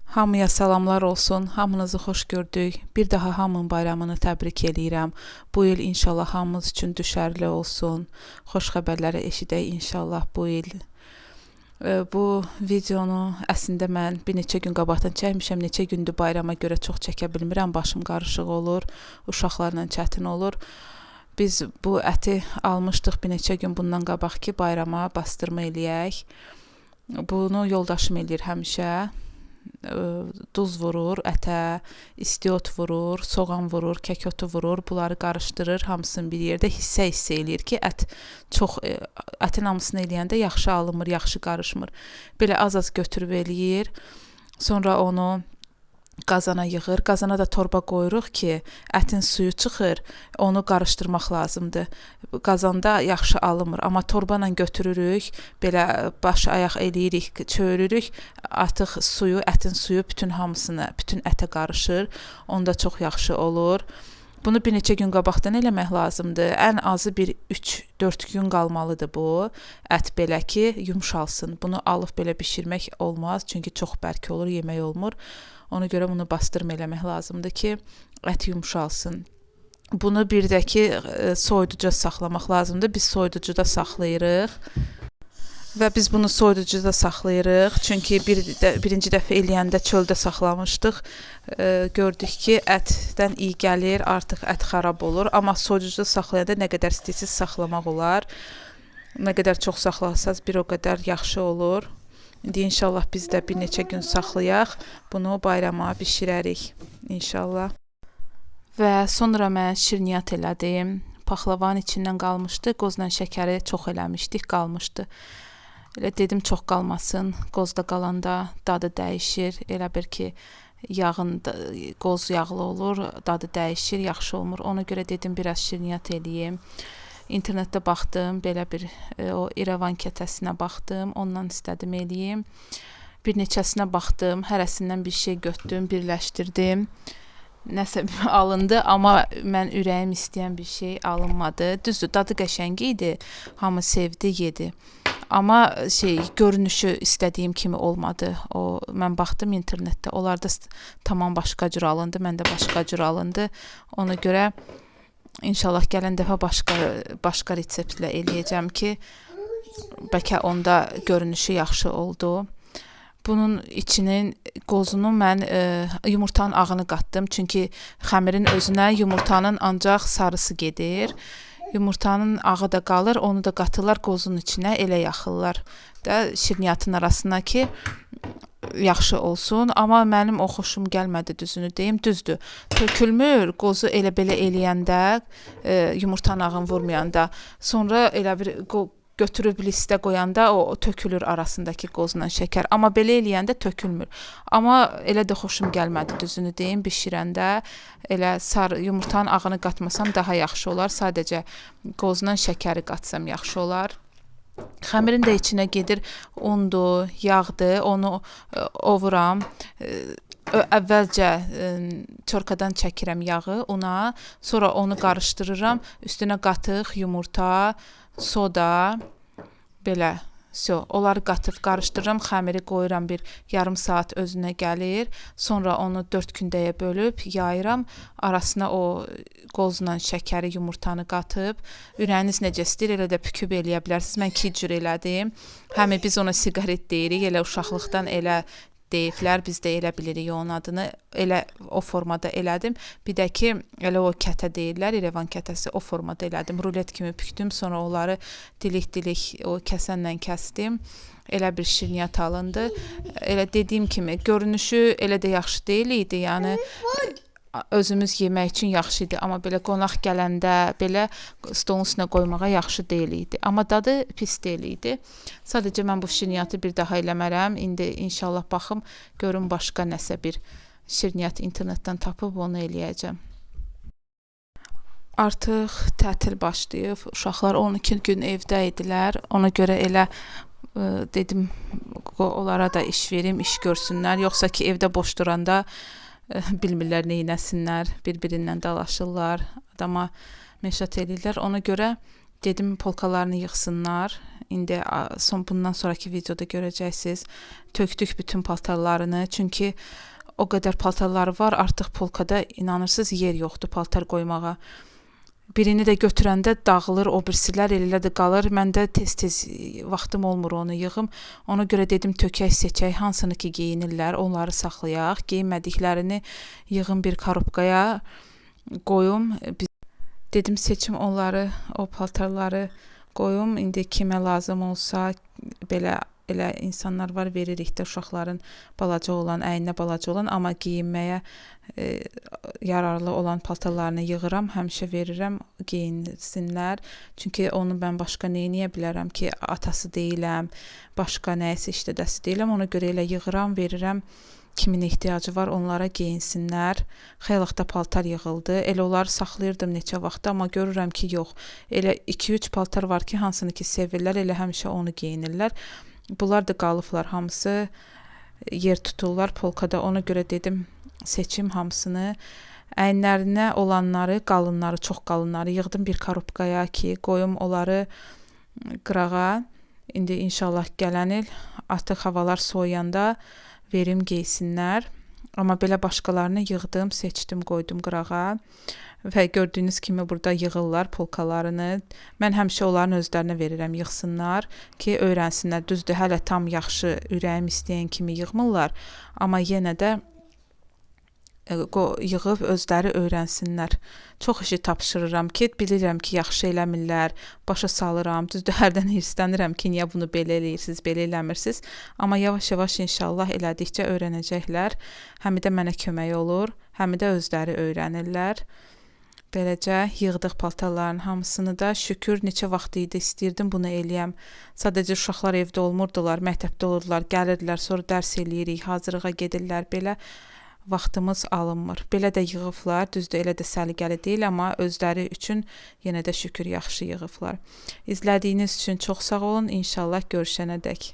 Hamıya salamlar olsun, hamınızı xoş gördük. Bir daha hamının bayramını təbrik eləyirəm. Bu il inşallah hamımız üçün düşərli olsun. Xoş xəbərləri eşidək inşallah bu il. Bu videonu əslində mən bir neçə gün qabaqdan çəkmişəm. Neçə gündür bayrama görə çox çəkə bilmirəm. Başım qarışıq olur, uşaqlarla çətin olur. Biz bu əti almışdıq bir neçə gün bundan qabaq ki, bayrama bastırma eləyək. Bunu yoldaşım eləyir həmişə. Duz vurur ətə, istiot vurur, soğan vurur, kəkotu vurur, bunları qarışdırır, hamısını bir yerdə hissə eləyir ki, ətin hamısını eləyəndə yaxşı alınmır, yaxşı qarışmır. Belə az-az götürüb eləyir, sonra onu qazana yığır. Qazana da torba qoyuruq ki, ətin suyu çıxır, onu qarışdırmaq lazımdır. Qazanda yaxşı alınmır, amma torba ilə götürürük, belə baş ayaq eləyirik, çörürük, artıq suyu, ətin suyu bütün hamısını, bütün ətə qarışır. Onda çox yaxşı olur. Bunu bir neçə gün qabaqdan eləmək lazımdır. Ən azı bir 3-4 gün qalmalıdır bu. Ət belə ki, yumşalsın. Bunu alıb belə bişirmək olmaz, çünki çox bərk olur, yemək olmur. Ona görə bunu bastırma eləmək lazımdır ki, ət yumşalsın. Bunu bir də ki, soyuducuda saxlamaq lazımdır. Biz soyuducuda saxlayırıq. Və biz bunu soyuducuda saxlayırıq. Çünki birinci dəfə eləyəndə çöldə saxlamışdıq. Gördük ki, ətdən iyi gəlir, artıq ət xarab olur. Amma soyuducuda saxlayanda nə qədər istəyirsiniz saxlamaq olar. Nə qədər çox saxlasanız bir o qədər yaxşı olur. İndi inşallah biz də bir neçə gün saxlayaq, bunu bayrama bişirərik inşallah. Və sonra mən şirniyyat elədim. Paxlavanın içindən qalmışdı, qozla şəkəri çox eləmişdik, qalmışdı. Elə dedim çox qalmasın, qozda qalanda dadı dəyişir. Elə bir ki, qoz yağlı olur, dadı dəyişir, yaxşı olmur. Ona görə dedim biraz şirniyyat eləyim. İnternetdə baxdım, belə bir o İrəvan kətəsinə baxdım, ondan istədim eləyim. Bir neçəsinə baxdım, hərəsindən bir şey götürdüm, birləşdirdim. Nəsə alındı, amma mən ürəyim istəyən bir şey alınmadı. Düzdür, dadı qəşəng idi, hamı sevdi, yedi. Amma görünüşü istədiyim kimi olmadı. Mən baxdım internetdə, onlarda tamam başqa cür alındı, məndə başqa cür alındı. Ona görə İnşallah gələn dəfə başqa reseptlə eləyəcəm ki, bəlkə onda görünüşü yaxşı oldu. Bunun içinin qozunu mən yumurtanın ağını qatdım. Çünki xəmirin özünə yumurtanın ancaq sarısı gedir. Yumurtanın ağı da qalır, onu da qatırlar qozun içinə, elə yaxırlar da şirniyyatın arasına ki, yaxşı olsun. Amma mənim o xoşum gəlmədi, düzünü deyim. Düzdür, tökülmür qozu elə belə eləyəndə, yumurtanın ağını vurmayanda. Sonra elə bir götürüb listə qoyanda o tökülür arasındakı qozla şəkər. Amma belə eləyəndə tökülmür. Amma elə də xoşum gəlmədi, düzünü deyim, bişirəndə. Elə yumurtanın ağını qatmasam daha yaxşı olar. Sadəcə qozla şəkəri qatsam yaxşı olar. Xəmirin də içinə gedir undur, yağdır, onu ovuram. Əvvəlcə çorkadan çəkirəm yağı una, sonra onu qarışdırıram. Üstünə qatıq, yumurta, soda, belə. Onları qatıb qarışdırıram, xəmiri qoyuram bir yarım saat özünə gəlir. Sonra onu 4 gündəyə bölüb yayıram. Arasına o qozla şəkəri, yumurtanı qatıb. Ürəyiniz necə istəyir, elə də püküb eləyə bilərsiniz. Mən 2 cür elədim. Həmi biz ona siqaret deyirik, elə uşaqlıqdan elə deyiblər, biz də elə bilirik onun adını. Elə o formada elədim. Bir də ki, elə o kətə deyirlər, İrəvan kətəsi, o formada elədim. Rulet kimi pükdüm, sonra onları dilik-dilik o kəsənlə kəsdim. Elə bir şirniyyat alındı. Elə dediyim kimi, görünüşü elə də yaxşı deyil idi, yəni özümüz yemək üçün yaxşı idi, amma belə qonaq gələndə belə stolun üstünə qoymağa yaxşı deyil idi. Amma dadı pis deyil idi. Sadəcə mən bu şirniyyatı bir daha eləmərəm. İndi inşallah baxım, görüm başqa nəsə bir şirniyyat internetdən tapıb onu eləyəcəm. Artıq tətil başlayıb. Uşaqlar 12 gün evdə idilər. Ona görə elə dedim, onlara da iş verim, iş görsünlər. Yoxsa ki, evdə boş duranda bilmirlər neynəsinlər, bir-birindən dalaşırlar, adama məşət eləyirlər. Ona görə Dedim polkalarını yığsınlar. İndi bundan sonraki videoda görəcəksiniz. Tökdük bütün paltarlarını. Çünki o qədər paltarları var, artıq polkada inanırsınız yer yoxdur paltar qoymağa. Birini də götürəndə dağılır, o birisilər elə də qalır. Məndə tez-tez vaxtım olmur onu yığım. Ona görə dedim tökək, seçək, hansını ki geyinirlər, onları saxlayaq. Geyinmədiklərini yığım bir korobkaya qoyum. Dedim seçim onları, o paltarları qoyum. İndi kimə lazım olsa belə elə insanlar var, veririk də uşaqların balaca olan, əyninə balaca olan, amma geyinməyə yararlı olan paltarlarını yığıram, həmişə verirəm, geyinsinlər. Çünki onu mən başqa neyniyə bilərəm ki, atası deyiləm, başqa nəyisə işlədəsi deyiləm. Ona görə elə yığıram, verirəm. Kimin ehtiyacı var, onlara geyinsinlər. Xeyli paltar yığıldı. Elə onları saxlayırdım neçə vaxtda, amma görürəm ki, yox. Elə 2-3 paltar var ki, hansını ki sevirlər, elə həmişə onu geyinirlər. Bunlar da qalıblar, hamısı yer tuturlar polkada. Ona görə dedim seçim hamısını. Əyinlərinə olanları, qalınları, çox qalınları yığdım bir korobkaya ki, qoyum onları qırağa. İndi inşallah gələn il artıq havalar soyuyanda verim geysinlər. Amma belə başqalarını yığdım, seçdim, qoydum qırağa. Və gördüyünüz kimi burada yığırlar polkalarını. Mən həmişə onların özlərinə verirəm, yığsınlar ki, öyrənsinlər. Düzdür, hələ tam yaxşı ürəyim istəyən kimi yığmırlar, amma yenə də yığıb özləri öyrənsinlər. Çox işi tapşırıram ki, bilirəm ki, yaxşı eləmirlər, başa salıram. Düzdür, hərdən hirslənirəm ki, niyə bunu belə eləyirsiniz, belə eləmirsiniz. Amma yavaş-yavaş inşallah elədikcə öyrənəcəklər. Həmi də mənə kömək olur, həmi də özləri öyrənirlər. Beləcə yığdıq paltarların hamısını da. Şükür, neçə vaxt idi istəyirdim bunu eləyəm. Sadəcə uşaqlar evdə olmurdular, məktəbdə olurdular, gəlirdilər, sonra dərs eləyirik, hazırlığa gedirlər, belə vaxtımız alınmır. Belə də yığıblar, düzdür, elə də səliqəli deyil, amma özləri üçün yenə də şükür yaxşı yığıblar. İzlədiyiniz üçün çox sağ olun. İnşallah görüşənədək.